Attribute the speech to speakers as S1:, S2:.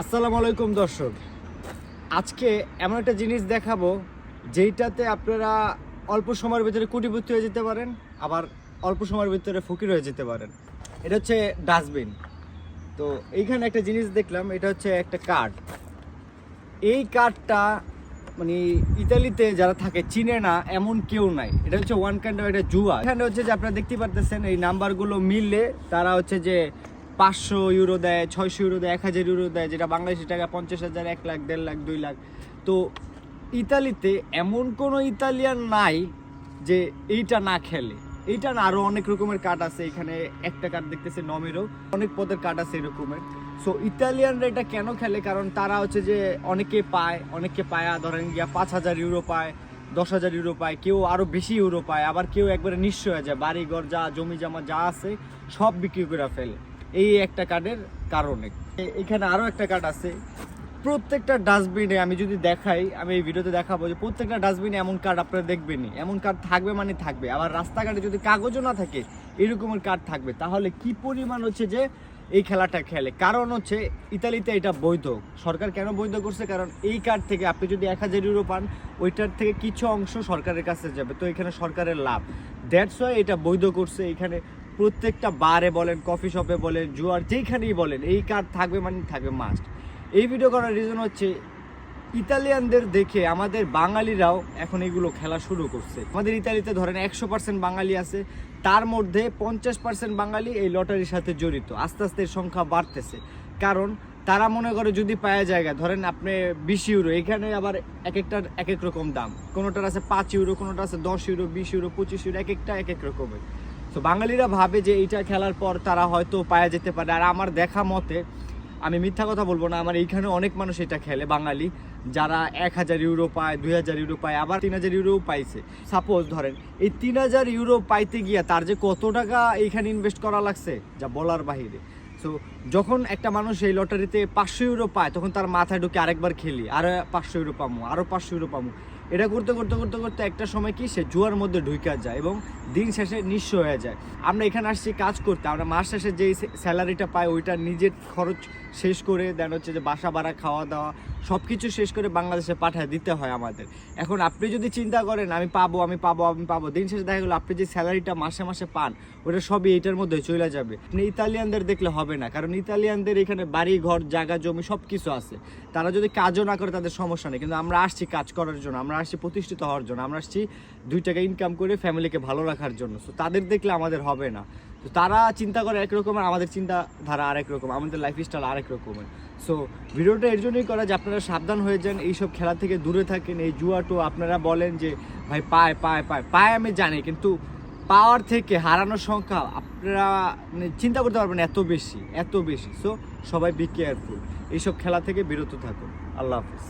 S1: আসসালামু আলাইকুম দর্শক, আজকে এমন একটা জিনিস দেখাবো যেইটাতে আপনারা অল্প সময়ের ভিতরে কোটিপতি হয়ে যেতে পারেন, আবার অল্প সময়ের ভিতরে ফকির হয়ে যেতে পারেন। এটা হচ্ছে ডাস্টবিন। তো এইখানে একটা জিনিস দেখলাম, এটা হচ্ছে একটা কার্ড। এই কার্ডটা মানে ইতালিতে যারা থাকে চিনে না এমন কেউ নাই। এটা হচ্ছে ওয়ান কাইন্ড অফ একটা জুয়া। এখানে হচ্ছে যে আপনারা দেখতে পারতেছেন এই নাম্বারগুলো মিললে তারা হচ্ছে যে 500 ইউরো দেয়, 600 ইউরো দেয়, 1000 ইউরো দেয়, যেটা বাংলাদেশি টাকা 50,000, 1 লাখ, 1.5 লাখ, 2 লাখ। তো ইতালিতে এমন কোনো ইতালিয়ান নাই যে এইটা না খেলে। এইটা না, আরও অনেক রকমের কার্ড আছে। এখানে একটা কার্ড দেখতেছে নমেরও, অনেক পদের কার্ড আছে এরকমের। সো ইতালিয়ানরা এটা কেন খেলে? কারণ তারা হচ্ছে যে অনেকে পায় ধরেন গিয়া 5,000 ইউরো পায়, 10,000 ইউরো পায়, কেউ আরও বেশি ইউরো পায়, আবার কেউ একবারে নিঃস্ব হয়ে যায়, বাড়ি ঘর যা জমি জমা যা আছে সব বিক্রি করে ফেলে এই একটা কার্ডের কারণে। এখানে আরও একটা কার্ড আছে। প্রত্যেকটা ডাস্টবিনে আমি যদি দেখাই, আমি এই ভিডিওতে দেখাবো যে প্রত্যেকটা ডাস্টবিনে এমন কার্ড আপনারা দেখবেনই। এমন কার্ড থাকবে মানে থাকবে। আবার রাস্তাঘাটে যদি কাগজও না থাকে এরকমের কার্ড থাকবে। তাহলে কি পরিমাণ হচ্ছে যে এই খেলাটা খেলে। কারণ হচ্ছে ইতালিতে এটা বৈধ। সরকার কেন বৈধ করছে? কারণ এই কার্ড থেকে আপনি যদি 1000 ইউরো পান, ওইটার থেকে কিছু অংশ সরকারের কাছে যাবে। তো এখানে সরকারের লাভ, দ্যাটস ওয়াই এটা বৈধ করছে। এখানে প্রত্যেকটা বারে বলেন, কফি শপে বলেন, জুয়ার যেইখানেই বলেন, এই কার্ড থাকবে মানে থাকবে মাস্ট। এই ভিডিও করার রিজন হচ্ছে ইতালিয়ানদের দেখে আমাদের বাঙালিরাও এখন এগুলো খেলা শুরু করছে। আমাদের ইতালিতে ধরেন 100% বাঙালি আছে, তার মধ্যে 50% বাঙালি এই লটারির সাথে জড়িত। আস্তে আস্তে এর সংখ্যা বাড়তেছে। কারণ তারা মনে করে যদি পাওয়া জায়গা, ধরেন আপনি 20 ইউরো, এখানে আবার এক একটার এক এক রকম দাম। কোনোটার আছে 5 ইউরো, কোনোটা আছে 10 ইউরো, 20 ইউরো, 25 ইউরো, এক একটা এক এক রকমের। তো বাঙালিরা ভাবে যে এইটা খেলার পর তারা হয়তো পাওয়া যেতে পারে। আর আমার দেখা মতে, আমি মিথ্যা কথা বলবো না, আমার এইখানে অনেক মানুষ এটা খেলে বাঙালি, যারা 1000 ইউরো পায়, 2000 ইউরো পায়, আবার 3000 ইউরোও পাইছে। সাপোজ ধরেন এই 3000 ইউরো পাইতে গিয়া তার যে কত টাকা এইখানে ইনভেস্ট করা লাগছে যা বলার বাহিরে। সো যখন একটা মানুষ এই লটারিতে 500 ইউরো পায়, তখন তার মাথায় ঢুকে আরেকবার খেলি, আরও 500 ইউরো পামো, আরও 500 ইউরো পামো। এটা করতে করতে করতে করতে একটা সময় কি সে জুয়ার মধ্যে ঢুকে যায় এবং দিন শেষে নিঃস্ব হয়ে যায়। আমরা এখানে আসছি কাজ করতে, আমরা মাস শেষে যেই স্যালারিটা পাই ওইটা নিজের খরচ শেষ করে দেন হচ্ছে যে বাসা ভাড়া, খাওয়া দাওয়া সব কিছু শেষ করে বাংলাদেশে পাঠায় দিতে হয় আমাদের। এখন আপনি যদি চিন্তা করেন আমি পাবো, দিন শেষে দেখা গেলো আপনি যে স্যালারিটা মাসে মাসে পান ওটা সবই এইটার মধ্যে চলে যাবে। ইতালিয়ানদের দেখলে হবে না, কারণ ইতালিয়ানদের এখানে বাড়ি ঘর জায়গা জমি সব কিছু আছে। তারা যদি কাজও না করে তাদের সমস্যা নেই, কিন্তু আমরা আসছি কাজ করার জন্য, আমরা আসছি প্রতিষ্ঠিত হওয়ার জন্য, আমরা আসছি 2 টাকা ইনকাম করে ফ্যামিলিকে ভালো রাখার জন্য। সো তাদের দেখলে আমাদের হবে না। তো তারা চিন্তা করে এক রকমের, আমাদের চিন্তাধারা আরেক রকম, আমাদের লাইফস্টাইল আরেক রকমের। সো ভিডিওটা এর জন্যই করা যে আপনারা সাবধান হয়ে যান, এইসব খেলা থেকে দূরে থাকেন। এই জুয়াটো আপনারা বলেন যে ভাই পায় আমি জানি, কিন্তু পাওয়ার থেকে হারানোর সংখ্যা আপনারা মানে চিন্তা করতে পারবেন এত বেশি। সো সবাই বি কেয়ারফুল, এইসব খেলা থেকে বিরত থাকুন। আল্লাহ হাফিজ।